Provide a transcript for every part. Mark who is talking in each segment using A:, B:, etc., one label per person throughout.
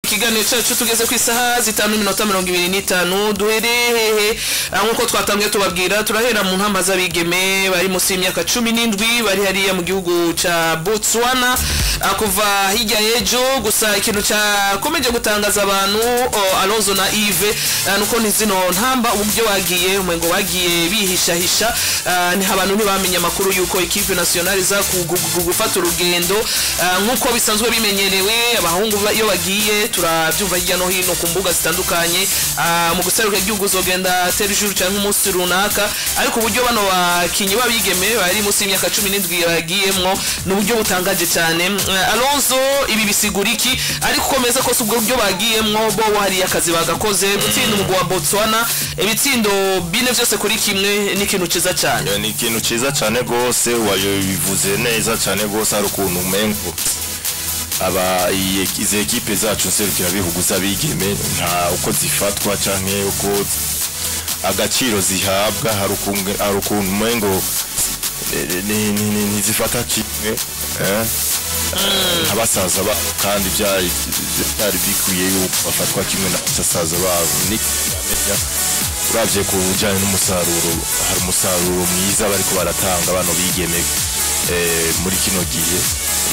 A: Kiganiro cyacu tugeze ku isaha 5:25 duhereye nkuko twatangiye tubabwira turahera mu ntamba z'abigeme bari musi y'imyaka 17 bari hariya mu gihugu ca Botswana kuva hirya yejo gusa ikintu cyakomeje gutangaza abantu Alonzo na Yves nuko nizino ntamba ubyo bagiye umengo bagiye bihishahisha ni abantu ntibamenya makuru yuko equipe nationale za gufata urugendo nkuko bisanzwe bimenyerewe abahungu iyo bagiye turabyumva hirya no hino ku mbuga zitandukanye mu guseruka igihugu zogenda terjuru cyangwa umunsi runaka ariko uburyo bano bakinyi babigeme bari musi y'imyaka 17 bagiyemwo n'uburyo butangaje cyane Alonzo ibi bisigura iki ariko komeza ko subwo buryo bagiyemwo bo hari akazi bagakoze gutsinda umugwa wa Botswana ibitsindo bine byose kuri kimwe ni ikintu ciza cyane
B: ni ikintu ciza cyane gose wayo bivuze neza cyane gose ari ukuntu umengo aba ize equipe zacu serukira bihugu zabigeme nta uko zifatwa canke uko agaciro zihabwa hari ukuntu umengo ni zifata kimwe abasaza ba kandi byari bikwiye yuko bafatwa kimwe n'abasaza babo ni uravye ku bujanye n'umusaruro hari umusaruro mwiza bariko baratanga bano bigeme muri kino gihe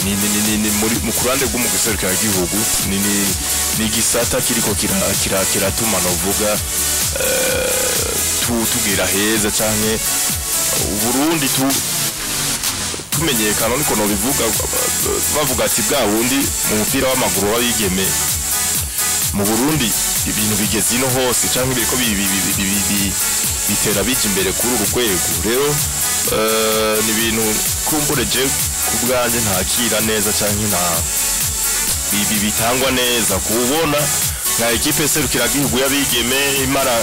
B: ni muri mu kurande rw'umugiserukira igihugu ni gisata kiriko kiratuma novuga tugira heza canke Burundi tumenyekana niko no bivuga bavuga ati bwa wundi mu mupira w'amaguru w'abigeme mu Burundi ibintu bigeze ino hose canke biriko bitera biki imbere kuri urugwego rero ni ibintu kumbureje kubwanje ntakira neza canke nta bitangwa neza kubona nka equipe serukira gihugu y'abigeme imara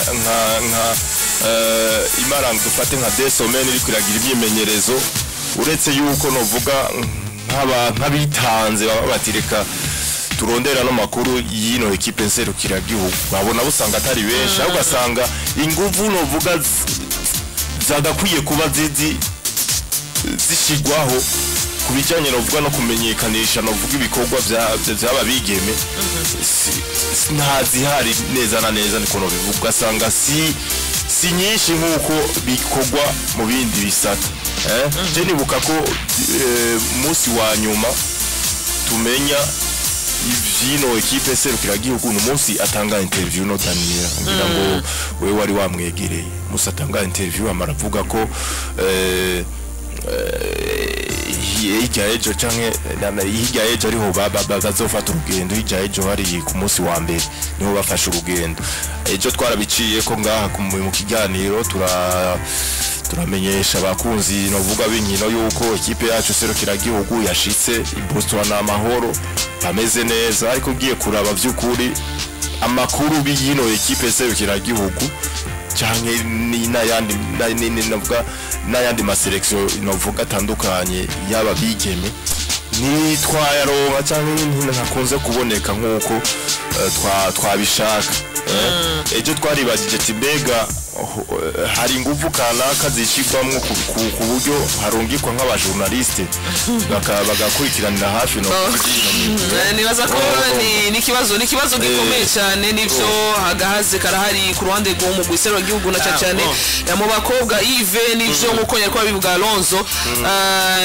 B: dufate nka Desomene iri kuragira imyimenyerezo uretse yuko novuga nk'abitanze baba batireka turondera no makuru yino equipe serukira gihugu babona busanga atari benshi ahubwo asanga inguvu novuga zagakwiye kuba zishigwaho kubijanye novuga no kumenyekanisha novuga ibikorwa by'aba bigeme ntazihari neza na neza niko no bivuga asanga si nyinshi nkuko bikorwa mu bindi bisata je nibuka ko musi wa nyuma tumenya ivyino equipe serukira gihugu umunsi atanga interview no Daniel ngira ngo wewe wari wamwegereye musi atanga interview amaravuga ko hirya ejo canke hirya ejo ariho bazofata urugendo hirya ejo hari ku munsi wa mbere niho bafashe urugendo ejo twarabiciye ko ngaha mu kiganiro turamenyesha abakunzi novuga b'inkino yuko equipe yacu serukira gihugu yashitse Botswana amahoro ameze neza ariko ugiye kuraba vy'ukuri amakuru b'ino equipe serukira gihugu canke ni n'ayandi maselection novuga atandukanye yaba bigeme ni twayaronka canke ntakunze kuboneka nkuko twabishaka ejo twaribagije tibega hari ingufu kanaka zishigwamwo ku buryo harungikwa nk'abajournaliste bagakurikiranira hafi no
A: nibaza ko ni kibazo gikomeye cyane nivyo hagahaze karahari ku ruhande rwo mu gwisero gihugu na cyane mu bakobwa Yves nivyo nkuko yariko bivuga Alonzo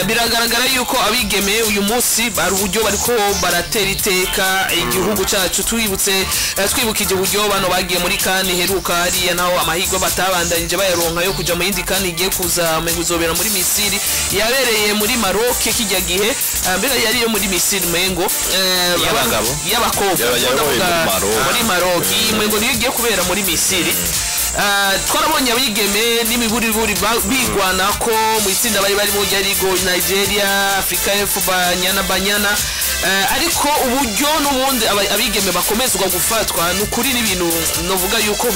A: biragaragara yuko abigeme uyu munsi bari uburyo bariko baratera iteka igihugu cyacu twibukije uburyo bano bagiye muri kane heruka hariya naho amahirwe batabandanyije bayaronka yo kuja mu yindi kane igiye kuza mu guzobera muri Misiri yabereye muri Maroc kijya gihe mbere yari yo muri Misiri mengo y'abakobwa muri Maroc mengo niyo igiye kubera muri Misiri twarabonye abigeme n'imiburiburi bigwana ko mu itsinda bari mu Jarigo Nigeria Africa y'Epfo Banyana ariko uburyo n'ubundi abigeme bakomezwa gufatwa n'ukuri n'ibintu novuga yuko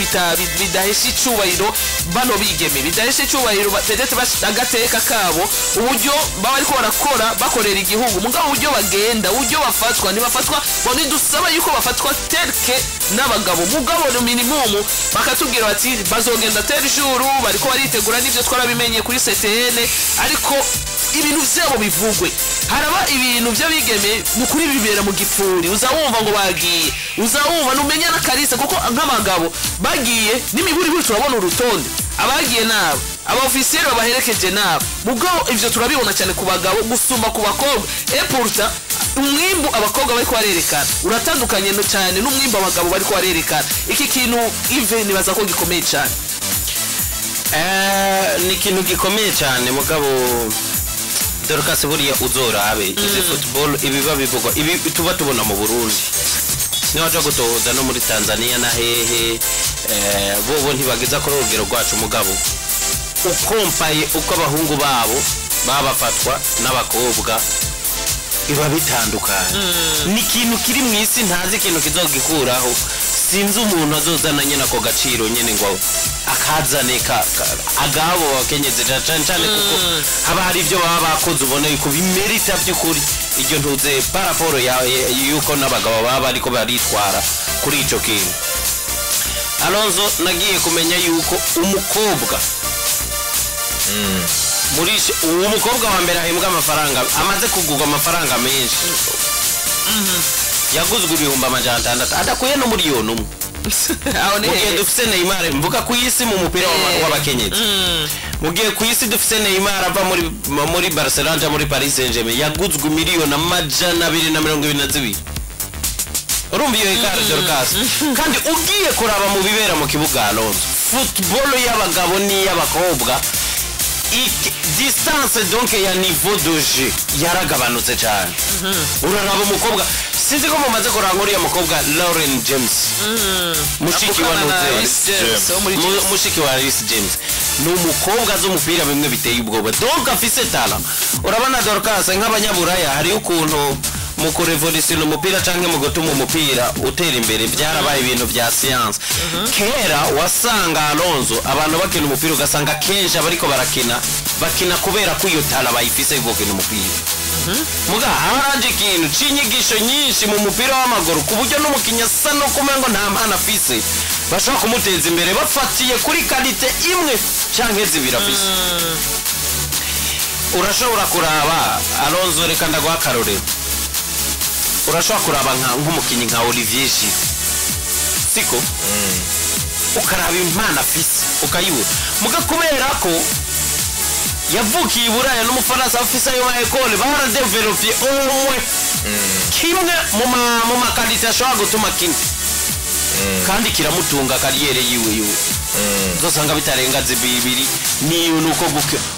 A: bidahesha icubahiro bano bigeme bidahesha icubahiro bategetse agateka kabo uburyo baba ariko barakora bakorera igihugu mugabo uburyo bagenda uburyo bafatwa ntibafatwa bone dusaba yuko bafatwa terke n'abagabo mugabo no minimum bakatubwira bati bazogenda terjuru bariko baritegura n'ivyo twarabimenye kuri CTN ariko ibintu vyabo bivugwe haraba ibintu by'abigeme mukuri bibera mu gipfuri uzawumva ngo bagiye uzawumva numenya na Kalisa kuko nk'abagabo bagiye n'imiburi buri turabona urutonde abagiye nabo abofisieri babaherekeje nabo mugabo ivyo turabibona cyane ku bagabo gusumba ku bakobwa pourtant umwimbu abakobwa bari kwarerekana uratandukanye cyane n'umwimbu abagabo bari kwarerekana iki kintu Yves nibaza ko gikomeye cyane
C: ni ikintu gikomeye cyane mugabo Dorcas buriya uzorabe izi football ibiba bivugwa ibi tuba tubona mu Burundi niho aje gutoza no muri Tanzania na hehe bobo ntibageza ko urugero rwacu mugabo ukompaye uko abahungu babo babafatwa n'abakobwa biba bitandukanye ni ikintu kiri mu isi ntazi ikintu kizogikuraho sinzi umuntu azozana nyene ako gaciro nyene ngo akazane agabo bakenyeze cyane kuko haba hari ibyo baba bakoze ubona yuko bimerita by'ukuri iryo ntuze paraporo yuko n'abagabo baba ariko baritwara kuri ico kintu Alonso nagiye kumenya yuko umukobwa murishe uwo mukobwa wa mbere ahembwa amafaranga amaze kugurwa amafaranga menshi yaguzwe ibihumbi 600 adakuye no miliyoni umwe mugiye dufise Neymar mvuga ku isi mu mupira w'abakenyezi mugiye ku isi dufise Neymar ava muri Barcelona muri Paris Saint-Germain yaguzwe miliyoni 222 urumva iyo ikara Dorcas kandi ugiye kuraba mu bibera mu kibuga Alonso football y'abagabo ni y'abakobwa distance donc ya niveau de jeu yaragabanutse cyane uraraba umukobwa sinzi ko mumaze kurangura ya mukobwa Lauren James mushiki wa mushiki wa Reece James no mukobwa z'umupira bimwe biteye ubwoba donc afise talent urabana Dorcas nk'abanyaburaya hari ukuntu mu kurevolution umupira canke mu gutuma umupira utera imbere byarabaye ibintu bya science kera wasanga Alonso abantu bakina umupira ugasanga kenshi abariko bakina kubera ko iyo tala bayifise gukina umupira muga haranje ikintu cinyigisho nyinshi mu mupira w'amaguru ku buryo n'umukinya sano kumengo nta mpana afise bashaka kumuteza imbere bafatiye kuri kalite imwe canke zibira afise urashobora kuraba Alonso reka ndagwa karorero urashobora kuraba nk'umukinyi nka Olivier Giroud siko ukaraba impana afise ukayibura muga kubera ko yavukiye Buraya n'umufaransa afise ayo ma école baradevelopye umwe kimwe mu makalite ashobora gutuma kimwe kandi kiramutunga kariyere yiwe uzosanga bitarenga zibibiri ni nuko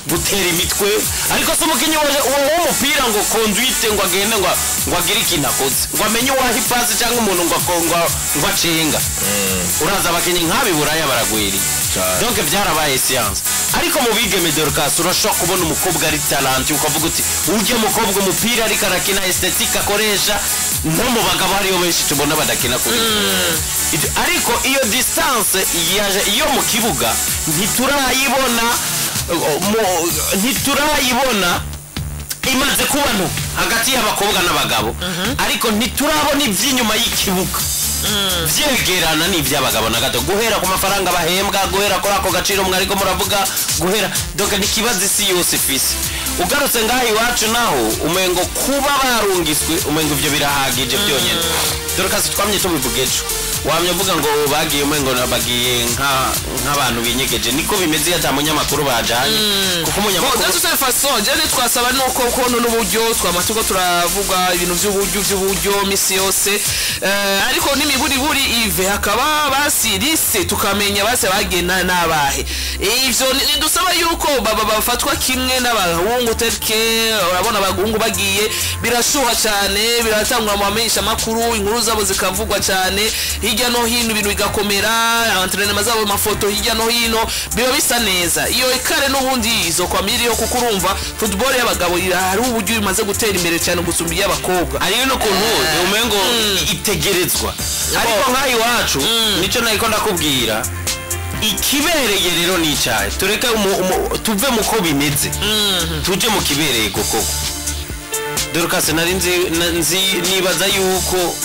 C: gutera imitwe ariko se umukinyi w'umupira ngo conduite ngo agende ngo agire ikintu akoze ngo amenye uwaha ipasi cyangwa umuntu ngo acenga uraza abakinyi nk'abi Buraya baragwiri donc byarabaye science ariko mu bigeme Dorcas urashobora kubona umukobwa ari talent ukavuga uti uje mukobwa umupira ariko arakina esthétique akoresha no mu bagabo hariyo benshi tubona badakina kuri ariko iyo distance iyo mu kibuga ntiturayibona imaze kubano hagati y'abakobwa n'abagabo ariko ntiturabona iby'inyuma y'ikibuga vyegerana n'ivy'abagabo na gato guhera ku mafaranga bahembwa guhera kuri ako gaciro mwariko muravuga guhera donc nikibazo isi yose fisi ugarutse ngaho iwacu naho umengo kuba barungiswe umengo ivyo birahagije byonyene Dorcas twamye tubivugejo wamye uvuga ngo bagiye umengo nabagiye nk'abantu binyegeje niko bimeze y'atamunyamakuru bajanye kuko umunyamakuru
A: de toute façon je twasaba nuko kono n'uburyo twamatuko turavuga ibintu by'uburyo misi yose ariko n'imiburi Yves hakaba basirise tukamenya base bagena nabahe ivyo ndusaba yuko bafatwa kimwe n'abahungu terke urabona abahungu bagiye birashuha cyane biratangwa mu mamenyesha makuru inkuru zabo zikavugwa cyane hirya no hino ibintu bigakomera entraînement zabo mafoto hirya no hino biba bisa neza iyo ikare n'ubundi izo kwa miriyo kuko urumva football y'abagabo hari uburyo bimaze gutera imbere cyane gusumba y'abakobwa
C: ariyo no kuntu umengo itegerezwa ariko nkayi wacu nico nayiko ndakubwira ikibereye rero nicaye tureke tuve muko bimeze tuje mu kibereye koko Dorcas nari nzi nibaza yuko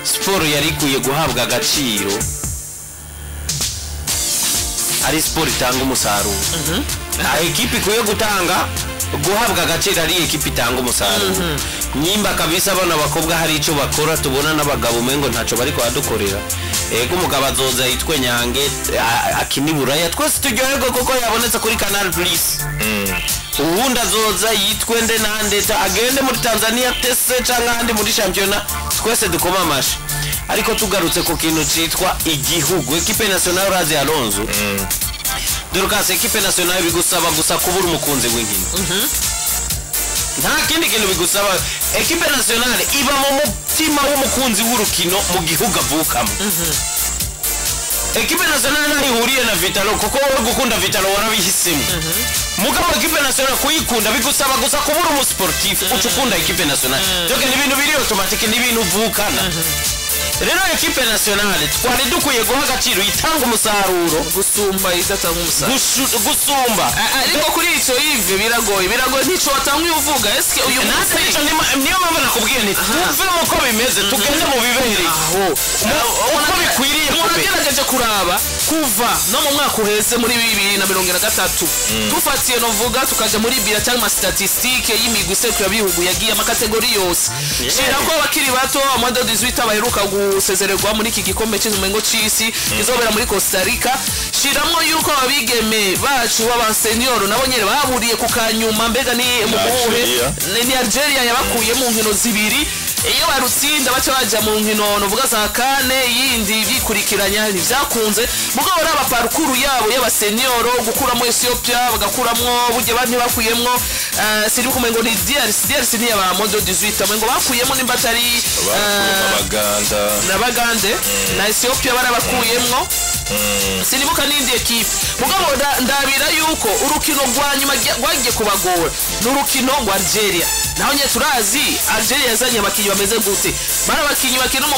C: sport yari kuye guhabwa agaciro ari sport itanga umusaruro ekipi kuye gutanga guhabwa agaciro ari ekipe itanga umusaruro nyimba kabisa abana bakobwa hari icyo bakora tubona n'abagabo umengo ntacyo bari kwadukorera ego umugabo azoza yitwe Nyange akiniburaya twese turyoherwa kuko yabonetse kuri Canal Plus ubundi azoza yitwe nde nande agende muri Tanzania tese cyangwa ahandi muri championnat twese dukoma amashi ariko tugarutse ku kintu cyitwa igihugu equipe nationale Razi Alonso Dorcas equipe nationale bigusaba gusa kubura umukunzi w'inkino nta kindi kintu bigusaba equipe nationale iba mu mutima w'umukunzi w'urukino mu gihugu avukamo equipe nationale nari huriye na Vitalo kuko wowe gukunda Vitalo warabihisemo mugabo equipe nationale kuyikunda bigusaba gusa kubura umusportif ucukunda equipe nationale donc ni ibintu biri automatique ni ibintu uvukana rero equipe nationale twari dukwiye guha agaciro itanga umusaruro
A: gusumba idatanga umusaruro
C: gusumba
A: ariko kuri icyo Yves biragoye ntico watanga uvuga eske uyu munsi
C: niyo mpamvu nakubwiye nti tuve uko bimeze tugende mu bibereye uko bikwiriye
A: muragerageje kuraba kuva no mu mwaka uheze muri 2023 dufatiye novuga tukaja muri bira cyangwa statistique y'imigwi sekura bihugu yagiye amakategori yose shira ko abakiri bato amado 18 abaheruka gusezererwa muri iki gikombe cy'umengo c'isi izobera muri Costa Rica shiramwo yuko abigeme bacu b'abasenior nabo nyere baburiye ku kanyuma mbega ni mubuhe ni Algeria yabakuye mu nkino zibiri iyo barutsinda baca baja mu nkino novuga za kane yindi bikurikiranya ntibyakunze mugabo raba parcours yabo y'abasenior gukuramo Ethiopia bagakuramo buje bandi bakuyemwo siri kumengo ni DRC ni aba modo 18 amengo bakuyemo nimbatari Bagande na Ethiopia barabakuyemwo sinibuka n'indi equipe mugabo ndabira yuko urukino rwa nyuma rwagiye kubagora n'urukino rwa Algeria naho nye turazi Algeria yazanye abakinyi bameze gute barabakinyi bakina mu